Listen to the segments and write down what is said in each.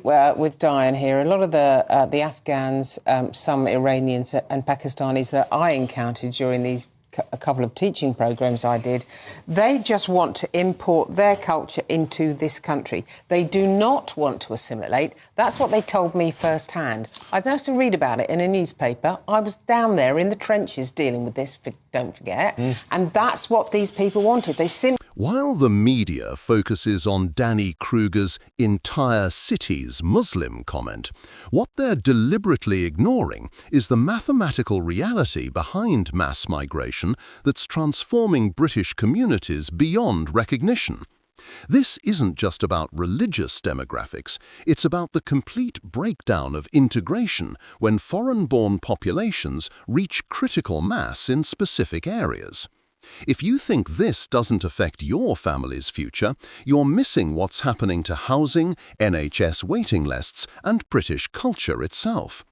with Diane here. A lot of the Afghans, some Iranians and Pakistanis that I encountered during a couple of teaching programmes I did, they just want to import their culture into this country. They do not want to assimilate. That's what they told me firsthand. I don't have to read about it in a newspaper. I was down there in the trenches dealing with this, don't forget, and that's what these people wanted. While the media focuses on Danny Kruger's entire city's Muslim comment, what they're deliberately ignoring is the mathematical reality behind mass migration that's transforming British communities beyond recognition. This isn't just about religious demographics, it's about the complete breakdown of integration when foreign-born populations reach critical mass in specific areas. If you think this doesn't affect your family's future, you're missing what's happening to housing, NHS waiting lists, and British culture itself.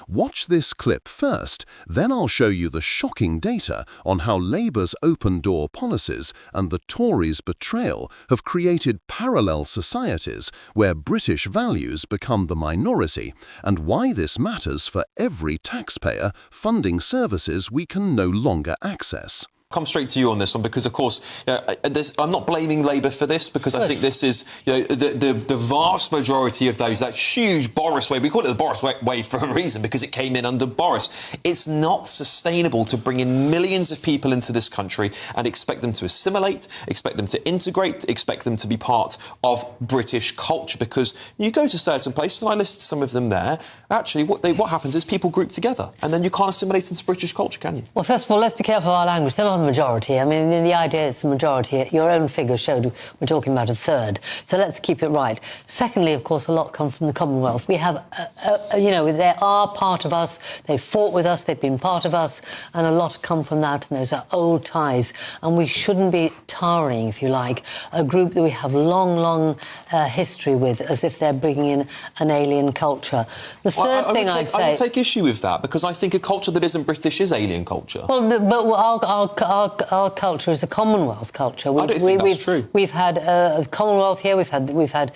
Watch this clip first, then I'll show you the shocking data on how Labour's open-door policies and the Tories' betrayal have created parallel societies where British values become the minority, and why this matters for every taxpayer funding services we can no longer access. Come straight to you on this one because, of course, I'm not blaming Labour for this because I think this is the vast majority of those, that huge Boris wave. We call it the Boris wave for a reason because it came in under Boris. It's not sustainable to bring in millions of people into this country and expect them to assimilate, expect them to integrate, expect them to be part of British culture, because you go to certain places, and I listed some of them there, actually what happens is people group together and then you can't assimilate into British culture, can you? Well, first of all, let's be careful of our language. They're not a majority. I mean, the idea it's a majority. Your own figures showed we're talking about a third. So let's keep it right. Secondly, of course, a lot come from the Commonwealth. We have, they are part of us. They've fought with us. They've been part of us. And a lot come from that. And those are old ties. And we shouldn't be tarring, if you like, a group that we have long history with as if they're bringing in an alien culture. The third thing I'd say... I would take issue with that because I think a culture that isn't British is alien culture. Well, our culture is a Commonwealth culture. I don't think that's true. We've had a Commonwealth here. We've had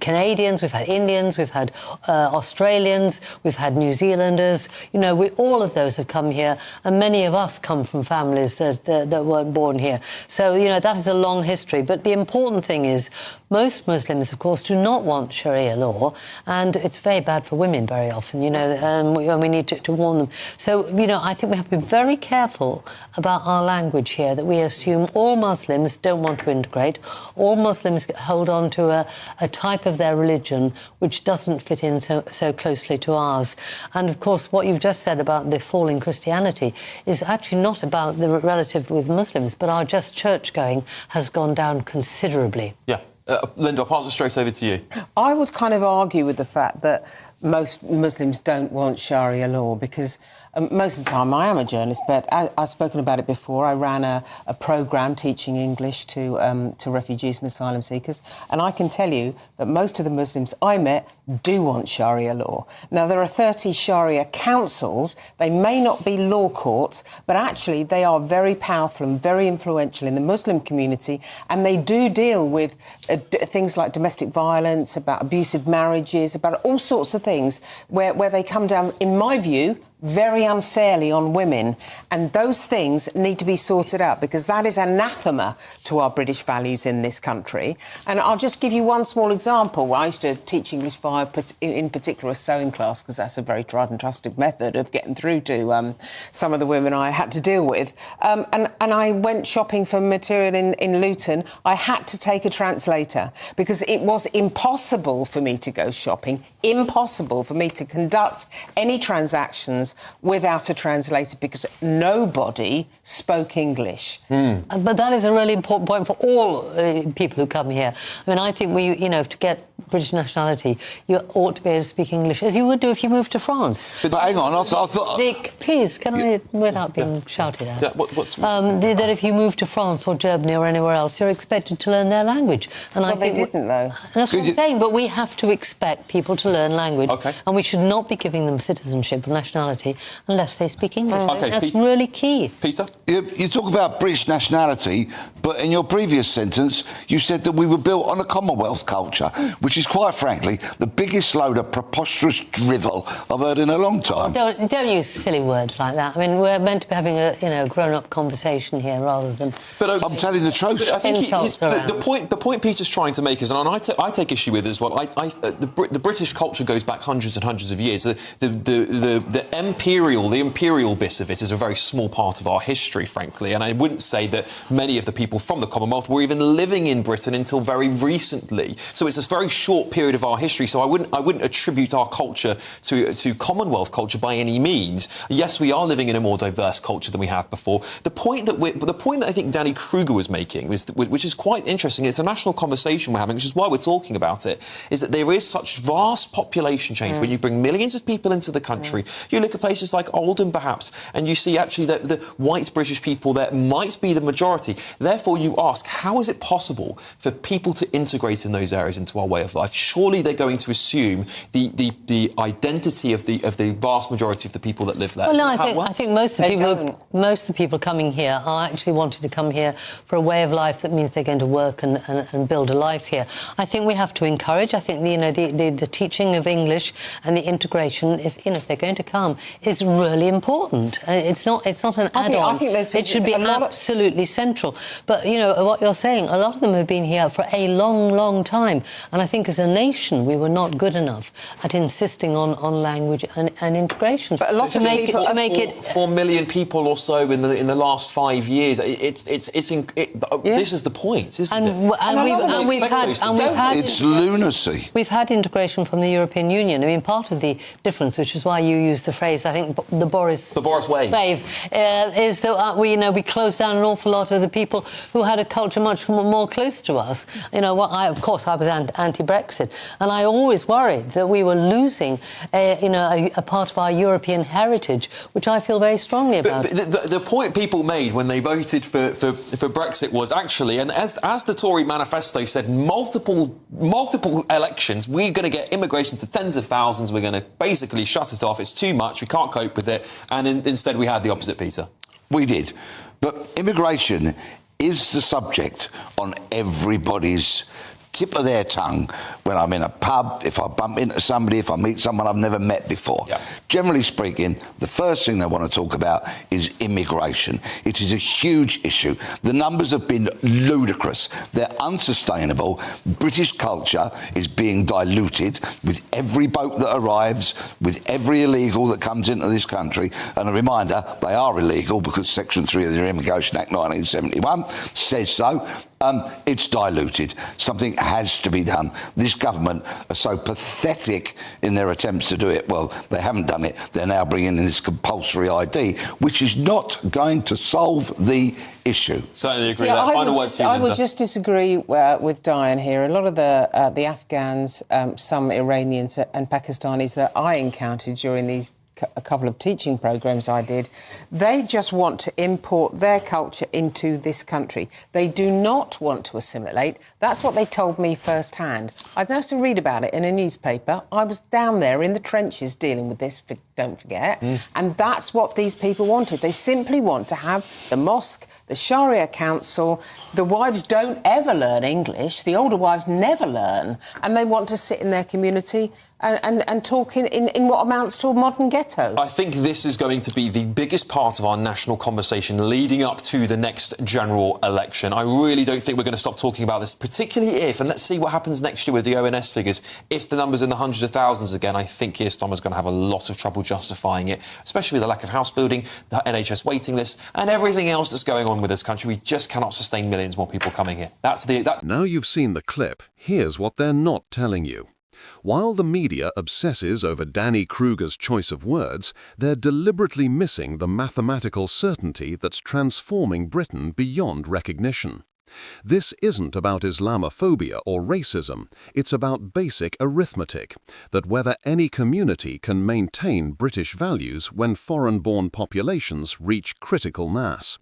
Canadians. We've had Indians. We've had Australians. We've had New Zealanders. You know, all of those have come here, and many of us come from families that weren't born here. So you know that is a long history. But the important thing is, most Muslims, of course, do not want Sharia law, and it's very bad for women very often. You know, and we need to warn them. So you know, I think we have to be very careful about our language here, that we assume all Muslims don't want to integrate, all Muslims hold on to a type of their religion which doesn't fit in so closely to ours. And, of course, what you've just said about the fall in Christianity is actually not about the relative with Muslims, but our just church-going has gone down considerably. Yeah. Linda, I'll pass it straight over to you. I would kind of argue with the fact that most Muslims don't want Sharia law because most of the time I am a journalist, but I've spoken about it before. I ran a programme teaching English to refugees and asylum seekers, and I can tell you that most of the Muslims I met do want Sharia law. Now, there are 30 Sharia councils. They may not be law courts, but actually they are very powerful and very influential in the Muslim community, and they do deal with things like domestic violence, about abusive marriages, about all sorts of things where they come down, in my view, very unfairly on women, and those things need to be sorted out because that is anathema to our British values in this country. And I'll just give you one small example. I used to teach English 5, in particular a sewing class, because that's a very tried and trusted method of getting through to some of the women I had to deal with. And I went shopping for material in Luton. I had to take a translator because it was impossible for me to go shopping, impossible for me to conduct any transactions without a translator because nobody spoke English. But that is a really important point for all people who come here. I mean, I think to get British nationality, you ought to be able to speak English, as you would do if you moved to France. But hang on, I thought... Nick, please, can I, without being shouted at, that if you move to France or Germany or anywhere else, you're expected to learn their language. And I think they didn't, though. That's what I'm saying, but we have to expect people to learn language, and we should not be giving them citizenship or nationality unless they speak English. That's really key. Peter? You talk about British nationality, but But in your previous sentence, you said that we were built on a Commonwealth culture, which is quite frankly the biggest load of preposterous drivel I've heard in a long time. Don't use silly words like that. I mean, we're meant to be having a grown-up conversation here rather than. But I'm telling the truth. But I think Insults the point Peter's trying to make is, and I take issue with it as well. The British culture goes back hundreds and hundreds of years. The imperial bit of it is a very small part of our history, frankly. And I wouldn't say that many of the people from the Commonwealth were even living in Britain until very recently. So it's a very short period of our history. So I wouldn't attribute our culture to Commonwealth culture by any means. Yes, we are living in a more diverse culture than we have before. The point that I think Danny Kruger was making, which is quite interesting, it's a national conversation we're having, which is why we're talking about it, is that there is such vast population change. When you bring millions of people into the country, you look at places like Oldham, perhaps, and you see actually that the white British people there might be the majority. Therefore, you ask, how is it possible for people to integrate in those areas into our way of life? Surely they're going to assume the identity of the vast majority of the people that live there. Well, no, I think most of the people coming here are actually wanting to come here for a way of life that means they're going to work and build a life here. I think we have to encourage. I think the teaching of English and the integration, if they're going to come, is really important. It's not an add-on. I think it should be absolutely central. But what you're saying, a lot of them have been here for a long, long time, and I think as a nation we were not good enough at insisting on language and integration. But a lot to make it 4 million people or so in the last 5 years. This is the point, isn't it? And we've had it's lunacy. We've had integration from the European Union. I mean, part of the difference, which is why you use the phrase, I think, the Boris wave, is that we closed down an awful lot of the people who had a culture much more close to us. Of course, I was anti-Brexit, and I always worried that we were losing a part of our European heritage, which I feel very strongly about. But the point people made when they voted for Brexit was actually, and as the Tory manifesto said, multiple elections, we're going to get immigration to tens of thousands, we're going to basically shut it off, it's too much, we can't cope with it, and instead we had the opposite, Peter. We did. But immigration is the subject on everybody's tip of their tongue when I'm in a pub, if I bump into somebody, if I meet someone I've never met before. Yeah. Generally speaking, the first thing they want to talk about is immigration. It is a huge issue. The numbers have been ludicrous. They're unsustainable. British culture is being diluted with every boat that arrives, with every illegal that comes into this country. And a reminder, they are illegal because Section 3 of the Immigration Act 1971 says so. It's diluted. Something has to be done. This government are so pathetic in their attempts to do it. Well, they haven't done it. They're now bringing in this compulsory ID, which is not going to solve the issue. Certainly agree. I would just disagree with Diane here. A lot of the Afghans, some Iranians and Pakistanis that I encountered during a couple of teaching programmes I did, they just want to import their culture into this country. They do not want to assimilate. That's what they told me firsthand. I don't have to read about it in a newspaper. I was down there in the trenches dealing with this, don't forget. And that's what these people wanted. They simply want to have the mosque, the Sharia council. The wives don't ever learn English. The older wives never learn. And they want to sit in their community and talk in what amounts to a modern ghetto. I think this is going to be the biggest part of our national conversation leading up to the next general election. I really don't think we're going to stop talking about this, particularly if, and let's see what happens next year with the ONS figures, if the number's in the hundreds of thousands again, I think Keir Starmer's going to have a lot of trouble justifying it, especially with the lack of house building, the NHS waiting list, and everything else that's going on with this country. We just cannot sustain millions more people coming here. Now you've seen the clip, here's what they're not telling you. While the media obsesses over Danny Kruger's choice of words, they're deliberately missing the mathematical certainty that's transforming Britain beyond recognition. This isn't about Islamophobia or racism, it's about basic arithmetic, that whether any community can maintain British values when foreign-born populations reach critical mass.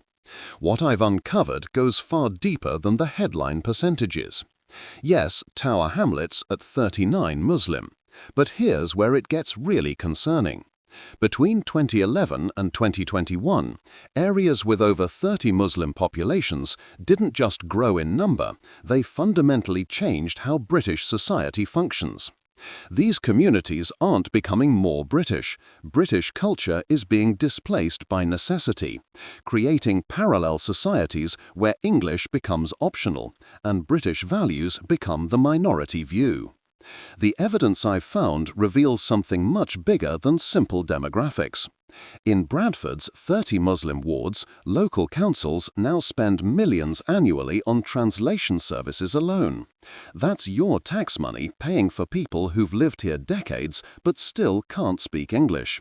What I've uncovered goes far deeper than the headline percentages. Yes, Tower Hamlets at 39 Muslim. But here's where it gets really concerning. Between 2011 and 2021, areas with over 30 Muslim populations didn't just grow in number, they fundamentally changed how British society functions. These communities aren't becoming more British. British culture is being displaced by necessity, creating parallel societies where English becomes optional and British values become the minority view. The evidence I've found reveals something much bigger than simple demographics. In Bradford's 30 Muslim wards, local councils now spend millions annually on translation services alone. That's your tax money paying for people who've lived here decades but still can't speak English.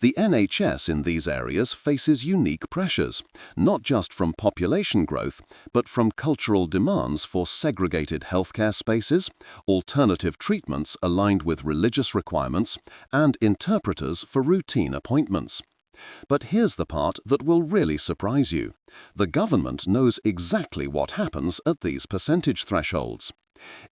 The NHS in these areas faces unique pressures, not just from population growth, but from cultural demands for segregated healthcare spaces, alternative treatments aligned with religious requirements, and interpreters for routine appointments. But here's the part that will really surprise you. The government knows exactly what happens at these percentage thresholds.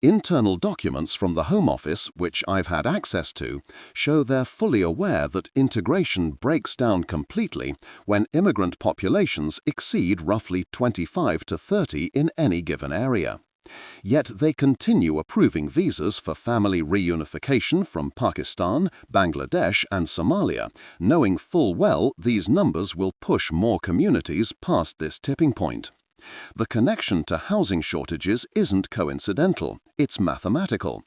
Internal documents from the Home Office, which I've had access to, show they're fully aware that integration breaks down completely when immigrant populations exceed roughly 25 to 30 in any given area. Yet they continue approving visas for family reunification from Pakistan, Bangladesh and Somalia, knowing full well these numbers will push more communities past this tipping point. The connection to housing shortages isn't coincidental, it's mathematical.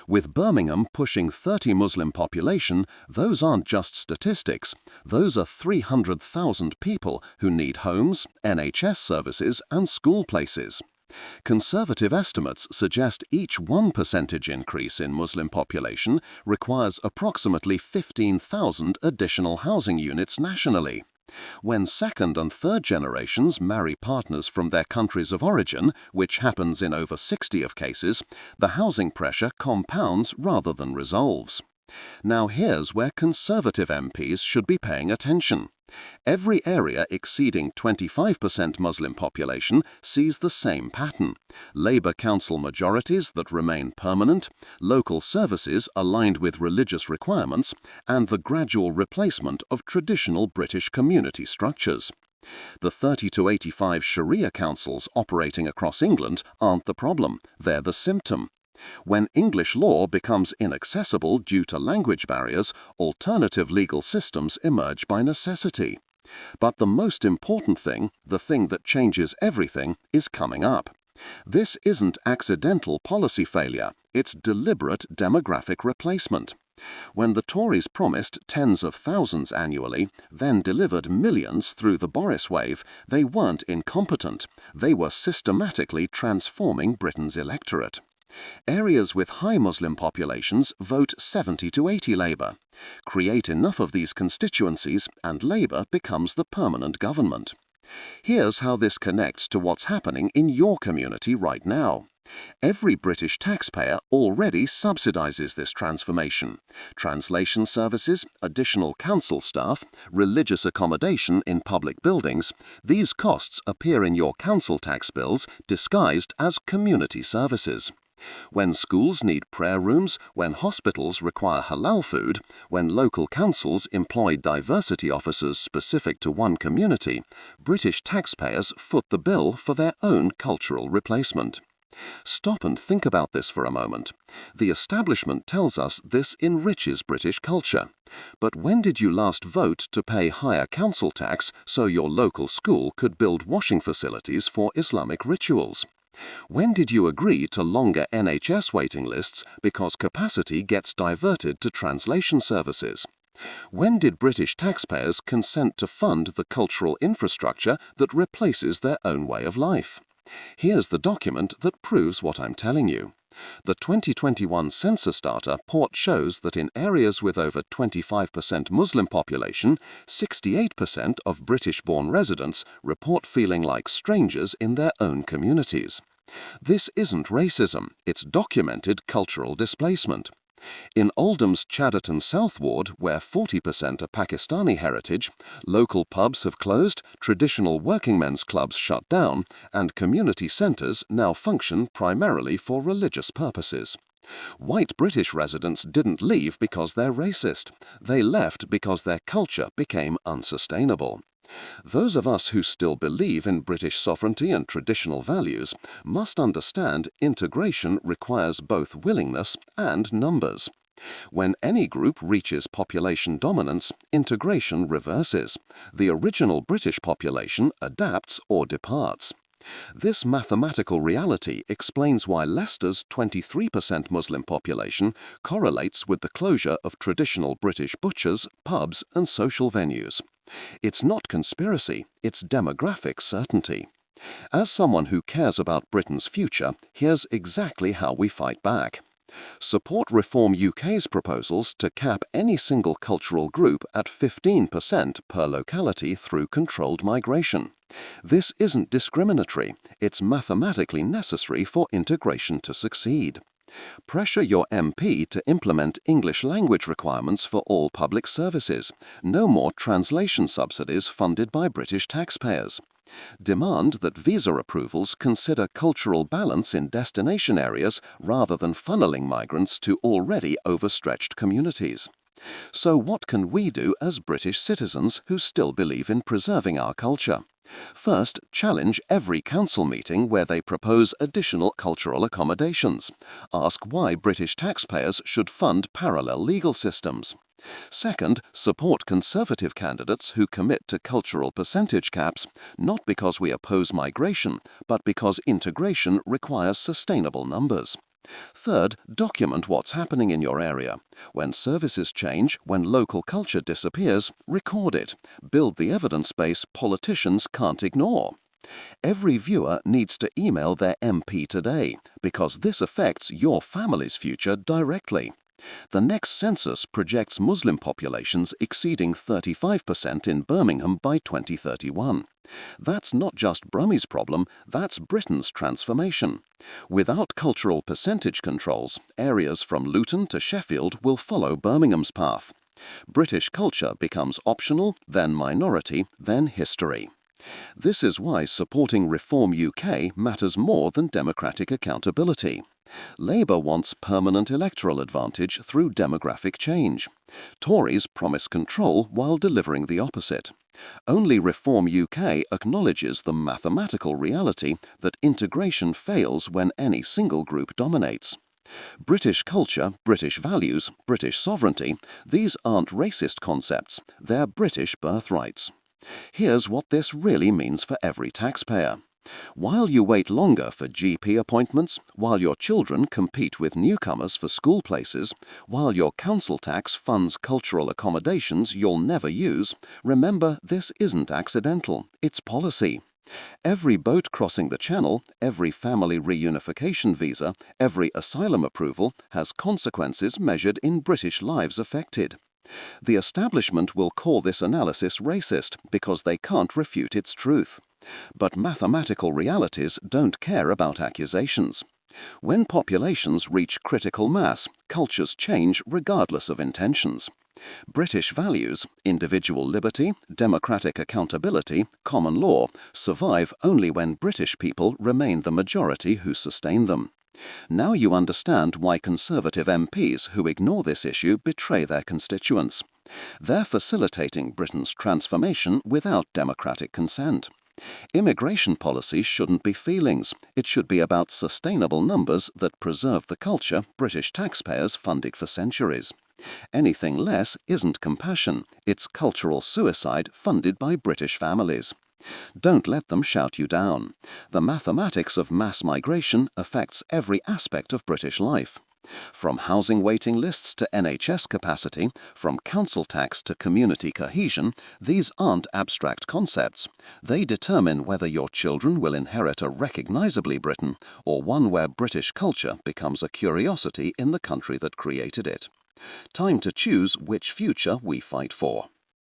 With Birmingham pushing 30 Muslim population, those aren't just statistics. Those are 300,000 people who need homes, NHS services and school places. Conservative estimates suggest each 1% increase in Muslim population requires approximately 15,000 additional housing units nationally. When second and third generations marry partners from their countries of origin, which happens in over 60 of cases, the housing pressure compounds rather than resolves. Now here's where Conservative MPs should be paying attention. Every area exceeding 25% Muslim population sees the same pattern. Labour council majorities that remain permanent, local services aligned with religious requirements, and the gradual replacement of traditional British community structures. The 30 to 85 Sharia councils operating across England aren't the problem, they're the symptom. When English law becomes inaccessible due to language barriers, alternative legal systems emerge by necessity. But the most important thing, the thing that changes everything, is coming up. This isn't accidental policy failure, it's deliberate demographic replacement. When the Tories promised tens of thousands annually, then delivered millions through the Boris wave, they weren't incompetent, they were systematically transforming Britain's electorate. Areas with high Muslim populations vote 70 to 80 Labour. Create enough of these constituencies and Labour becomes the permanent government. Here's how this connects to what's happening in your community right now. Every British taxpayer already subsidises this transformation. Translation services, additional council staff, religious accommodation in public buildings, these costs appear in your council tax bills disguised as community services. When schools need prayer rooms, when hospitals require halal food, when local councils employ diversity officers specific to one community, British taxpayers foot the bill for their own cultural replacement. Stop and think about this for a moment. The establishment tells us this enriches British culture. But when did you last vote to pay higher council tax so your local school could build washing facilities for Islamic rituals? When did you agree to longer NHS waiting lists because capacity gets diverted to translation services? When did British taxpayers consent to fund the cultural infrastructure that replaces their own way of life? Here's the document that proves what I'm telling you. The 2021 census data shows that in areas with over 25% Muslim population, 68% of British-born residents report feeling like strangers in their own communities. This isn't racism, it's documented cultural displacement. In Oldham's Chadderton South Ward, where 40% are Pakistani heritage, local pubs have closed, traditional working men's clubs shut down, and community centres now function primarily for religious purposes. White British residents didn't leave because they're racist. They left because their culture became unsustainable. Those of us who still believe in British sovereignty and traditional values must understand integration requires both willingness and numbers. When any group reaches population dominance, integration reverses. The original British population adapts or departs. This mathematical reality explains why Leicester's 23% Muslim population correlates with the closure of traditional British butchers, pubs and social venues. It's not conspiracy, it's demographic certainty. As someone who cares about Britain's future, here's exactly how we fight back. Support Reform UK's proposals to cap any single cultural group at 15% per locality through controlled migration. This isn't discriminatory, it's mathematically necessary for integration to succeed. Pressure your MP to implement English language requirements for all public services. No more translation subsidies funded by British taxpayers. Demand that visa approvals consider cultural balance in destination areas rather than funneling migrants to already overstretched communities. So what can we do as British citizens who still believe in preserving our culture? First, challenge every council meeting where they propose additional cultural accommodations. Ask why British taxpayers should fund parallel legal systems. Second, support Conservative candidates who commit to cultural percentage caps, not because we oppose migration, but because integration requires sustainable numbers. Third, document what's happening in your area. When services change, when local culture disappears, record it. Build the evidence base politicians can't ignore. Every viewer needs to email their MP today, because this affects your family's future directly. The next census projects Muslim populations exceeding 35% in Birmingham by 2031. That's not just Brummie's problem, that's Britain's transformation. Without cultural percentage controls, areas from Luton to Sheffield will follow Birmingham's path. British culture becomes optional, then minority, then history. This is why supporting Reform UK matters more than democratic accountability. Labour wants permanent electoral advantage through demographic change. Tories promise control while delivering the opposite. Only Reform UK acknowledges the mathematical reality that integration fails when any single group dominates. British culture, British values, British sovereignty, these aren't racist concepts, they're British birthrights. Here's what this really means for every taxpayer. While you wait longer for GP appointments, while your children compete with newcomers for school places, while your council tax funds cultural accommodations you'll never use, remember this isn't accidental, it's policy. Every boat crossing the Channel, every family reunification visa, every asylum approval has consequences measured in British lives affected. The establishment will call this analysis racist because they can't refute its truth. But mathematical realities don't care about accusations. When populations reach critical mass, cultures change regardless of intentions. British values, individual liberty, democratic accountability, common law, survive only when British people remain the majority who sustain them. Now you understand why Conservative MPs who ignore this issue betray their constituents. They're facilitating Britain's transformation without democratic consent. Immigration policy shouldn't be feelings. It should be about sustainable numbers that preserve the culture British taxpayers funded for centuries. Anything less isn't compassion. It's cultural suicide funded by British families. Don't let them shout you down. The mathematics of mass migration affects every aspect of British life. From housing waiting lists to NHS capacity, from council tax to community cohesion, these aren't abstract concepts. They determine whether your children will inherit a recognisably Britain or one where British culture becomes a curiosity in the country that created it. Time to choose which future we fight for.